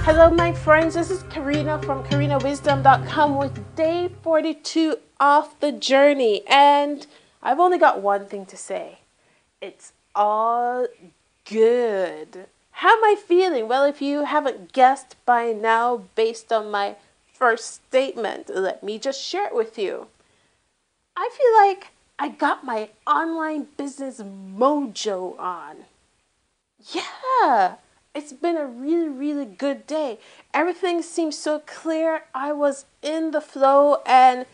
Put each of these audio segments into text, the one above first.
Hello my friends, this is Karina from KarinaWisdom.com with day 42 of the journey, and I've only got one thing to say. It's all good. How am I feeling? Well, if you haven't guessed by now based on my first statement, let me just share it with you. I feel like I got my online business mojo on. Yeah, it's been a really good day. Everything seems so clear. I was in the flow and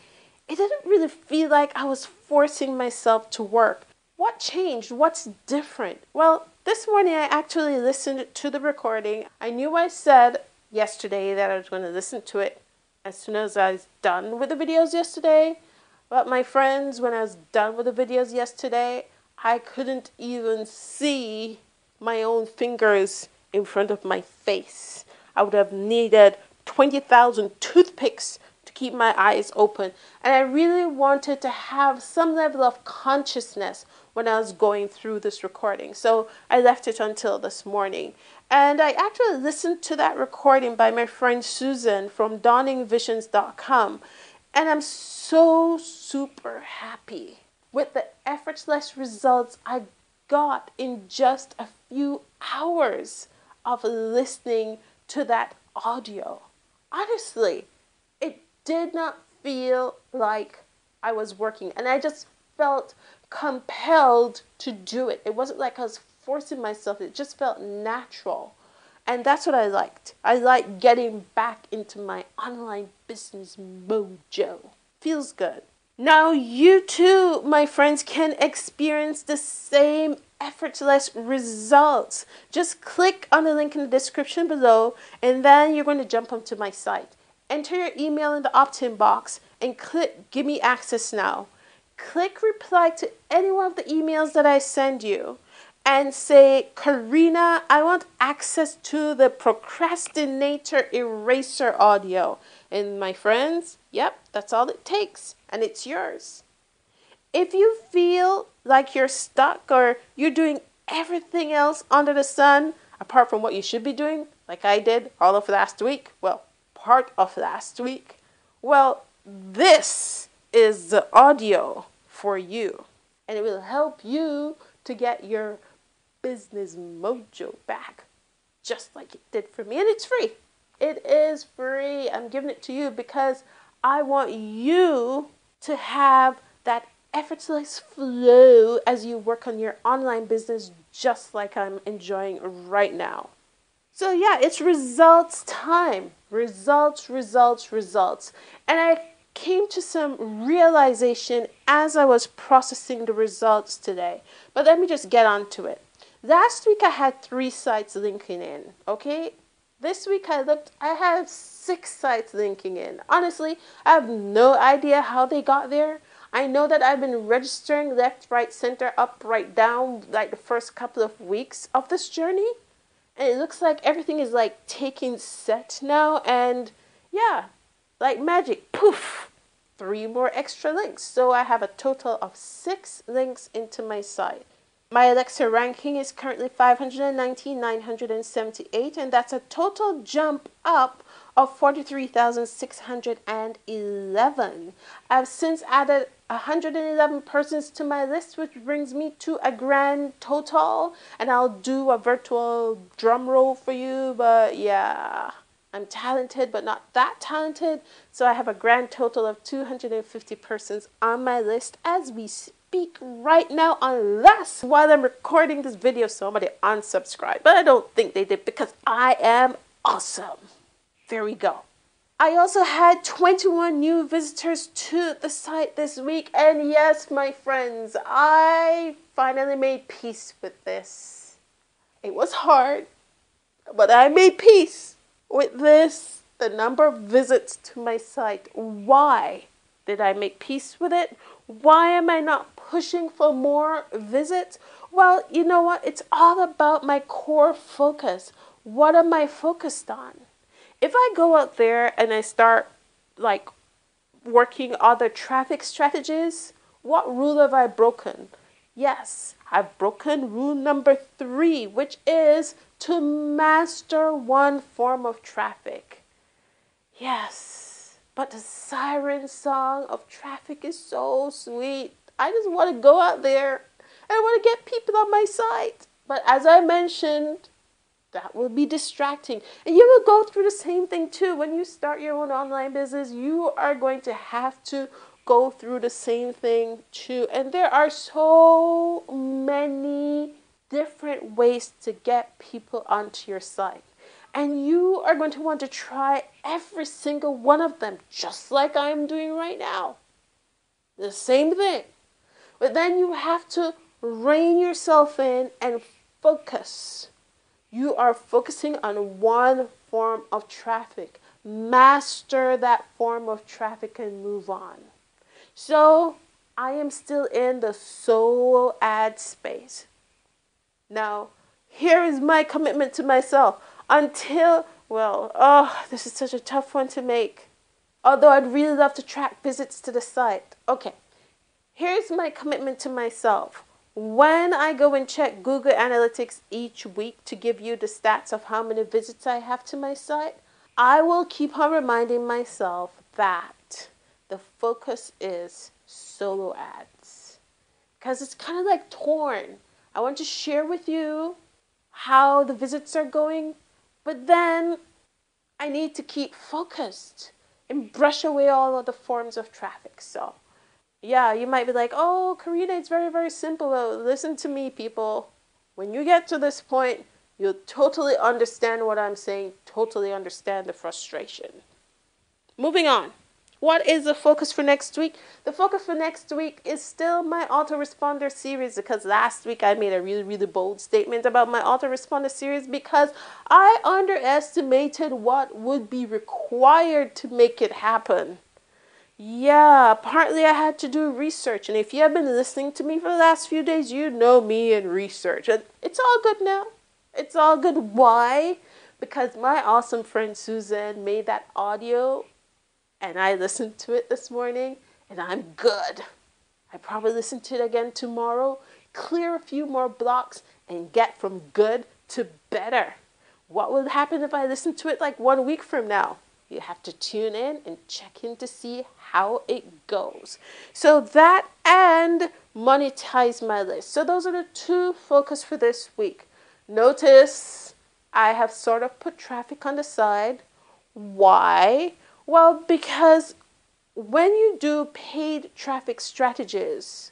it didn't really feel like I was forcing myself to work. What changed? What's different? Well, this morning I actually listened to the recording. I knew I said yesterday that I was going to listen to it as soon as I was done with the videos yesterday. But my friends, when I was done with the videos yesterday, I couldn't even see my own fingers in front of my face. I would have needed 20,000 toothpicks to keep my eyes open. And I really wanted to have some level of consciousness when I was going through this recording. So I left it until this morning. And I actually listened to that recording by my friend Susan from dawningvisions.com. And I'm so super happy with the effortless results I got in just a few hours of listening to that audio. Honestly, it did not feel like I was working, and I just felt compelled to do it. It wasn't like I was forcing myself, it just felt natural. And that's what I liked. I like getting back into my online business mojo. Feels good. Now you too, my friends, can experience the same effortless results. Just click on the link in the description below and then you're going to jump onto my site. Enter your email in the opt-in box and click Give Me Access Now. Click reply to any one of the emails that I send you and say, Karina, I want access to the Procrastinator Eraser audio. And my friends, yep, that's all it takes, and it's yours. If you feel like you're stuck or you're doing everything else under the sun, apart from what you should be doing, like I did all of last week, well, part of last week, well, this is the audio for you. And it will help you to get your business mojo back, just like it did for me. And it's free. It is free. I'm giving it to you because I want you to have that effortless flow as you work on your online business, just like I'm enjoying right now. So yeah, it's results time. Results. And I came to some realization as I was processing the results today. But let me just get on to it. Last week I had 3 sites linking in, okay? This week I have 6 sites linking in. Honestly, I have no idea how they got there. I know that I've been registering left, right, center, up, right, down, like the first couple of weeks of this journey. And it looks like everything is like taking set now. And yeah, like magic, poof, 3 more extra links. So I have a total of 6 links into my site. My Alexa ranking is currently 519,978, and that's a total jump up of 43,611. I've since added 111 persons to my list, which brings me to a grand total, and I'll do a virtual drum roll for you, but yeah, I'm talented, but not that talented, so I have a grand total of 250 persons on my list as we speak right now, unless while I'm recording this video somebody unsubscribed, but I don't think they did because I am awesome. There we go. I also had 21 new visitors to the site this week, and yes, my friends, I finally made peace with this. It was hard, but I made peace with this, the number of visits to my site. Why did I make peace with it? Why am I not pushing for more visits? Well, you know what? It's all about my core focus. What am I focused on? If I go out there and I start like working other traffic strategies, what rule have I broken? Yes, I've broken rule number 3, which is to master one form of traffic. Yes, but the siren song of traffic is so sweet. I just want to go out there and I want to get people on my site. But as I mentioned, that will be distracting. And you will go through the same thing too. When you start your own online business, you are going to have to go through the same thing too. And there are so many different ways to get people onto your site. And you are going to want to try every single one of them, just like I'm doing right now. The same thing. But then you have to rein yourself in and focus. You are focusing on one form of traffic. Master that form of traffic and move on. So I am still in the solo ad space. Now, here is my commitment to myself. This is such a tough one to make. Although I'd really love to track visits to the site. Okay, here's my commitment to myself. When I go and check Google Analytics each week to give you the stats of how many visits I have to my site, I will keep on reminding myself that the focus is solo ads. Because it's kind of like torn. I want to share with you how the visits are going, but then I need to keep focused and brush away all of the forms of traffic. So yeah, you might be like, oh, Karina, it's very, very simple. Well, listen to me, people. When you get to this point, you'll totally understand what I'm saying, totally understand the frustration. Moving on. What is the focus for next week? The focus for next week is still my autoresponder series, because last week I made a really, really bold statement about my autoresponder series because I underestimated what would be required to make it happen. Yeah, partly I had to do research, and if you have been listening to me for the last few days, you know me and research. And it's all good now. It's all good. Why? Because my awesome friend Susan made that audio, and I listened to it this morning, and I'm good. I probably listen to it again tomorrow, clear a few more blocks, and get from good to better. What will happen if I listen to it like 1 week from now? You have to tune in and check in to see how it goes. So that and monetize my list. So those are the two focus for this week. Notice I have sort of put traffic on the side. Why? Well, because when you do paid traffic strategies,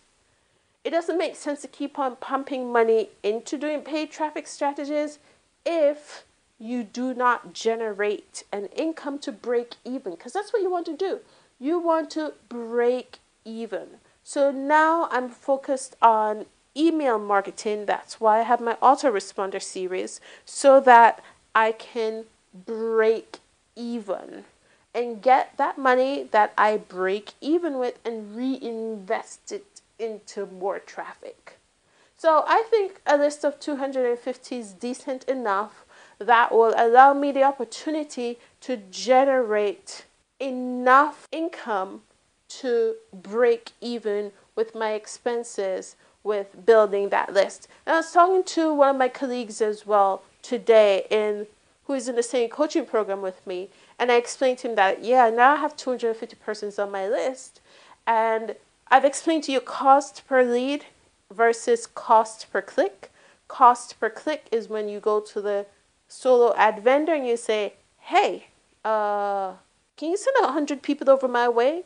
it doesn't make sense to keep on pumping money into doing paid traffic strategies if you do not generate an income to break even, because that's what you want to do. You want to break even. So now I'm focused on email marketing. That's why I have my autoresponder series, so that I can break even and get that money that I break even with and reinvest it into more traffic. So I think a list of 250 is decent enough that will allow me the opportunity to generate enough income to break even with my expenses with building that list. And I was talking to one of my colleagues as well today who is in the same coaching program with me, and I explained to him that, yeah, now I have 250 persons on my list, and I've explained to you cost per lead versus cost per click. Cost per click is when you go to the solo ad vendor and you say, hey, can you send 100 people over my way?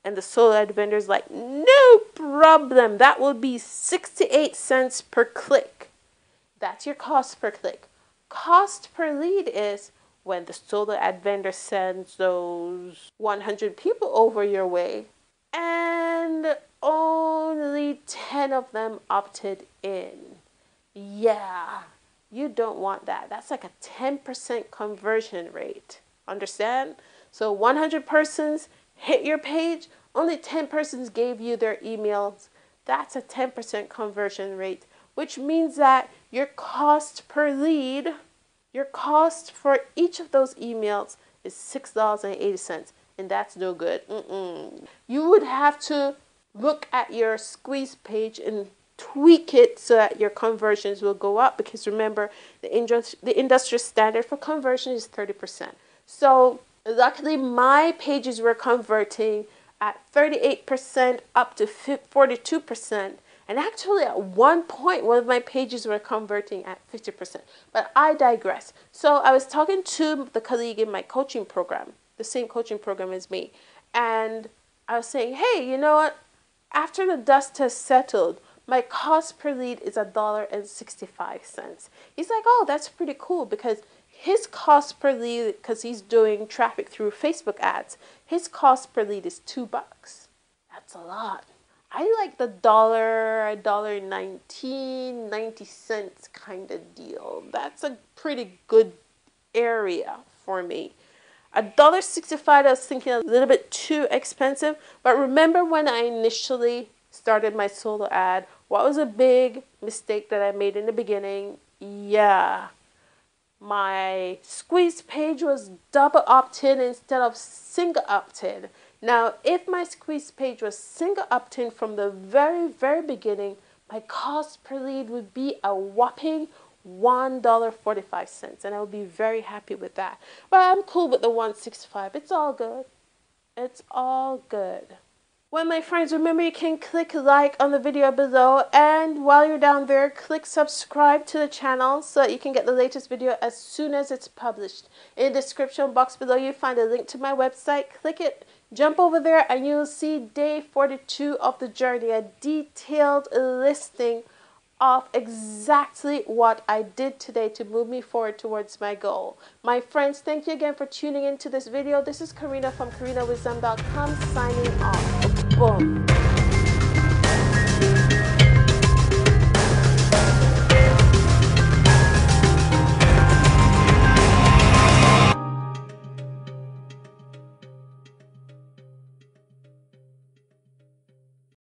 And the solo ad vendor is like, no problem. That will be 68 cents per click. That's your cost per click. Cost per lead is when the solo ad vendor sends those 100 people over your way and only 10 of them opted in. Yeah. You don't want that. That's like a 10% conversion rate. Understand? So 100 persons hit your page, only 10 persons gave you their emails. That's a 10% conversion rate, which means that your cost per lead, your cost for each of those emails is $6.80, and that's no good. You would have to look at your squeeze page and tweak it so that your conversions will go up, because remember, the industry standard for conversion is 30%. So luckily my pages were converting at 38% up to 42%. And actually at one point, one of my pages were converting at 50%. But I digress. So I was talking to the colleague in my coaching program, the same coaching program as me. And I was saying, hey, you know what? After the dust has settled, my cost per lead is $1.65. He's like, oh, that's pretty cool, because his cost per lead, because he's doing traffic through Facebook ads, his cost per lead is $2. That's a lot. I like the $1.19, 90 cents kind of deal. That's a pretty good area for me. $1.65, I was thinking a little bit too expensive. But remember when I initially started my solo ad, what was a big mistake that I made in the beginning? Yeah, my squeeze page was double opt-in instead of single opt-in. Now, if my squeeze page was single opt-in from the very, very beginning, my cost per lead would be a whopping $1.45, and I would be very happy with that. But I'm cool with the $1.65. It's all good. It's all good. Well, my friends, remember you can click like on the video below, and while you're down there, click subscribe to the channel so that you can get the latest video as soon as it's published. In the description box below, you find a link to my website. Click it, jump over there, and you'll see day 42 of the journey, a detailed listing of exactly what I did today to move me forward towards my goal. My friends, thank you again for tuning into this video. This is Karina from KarinaWisdom.com signing off. Boom.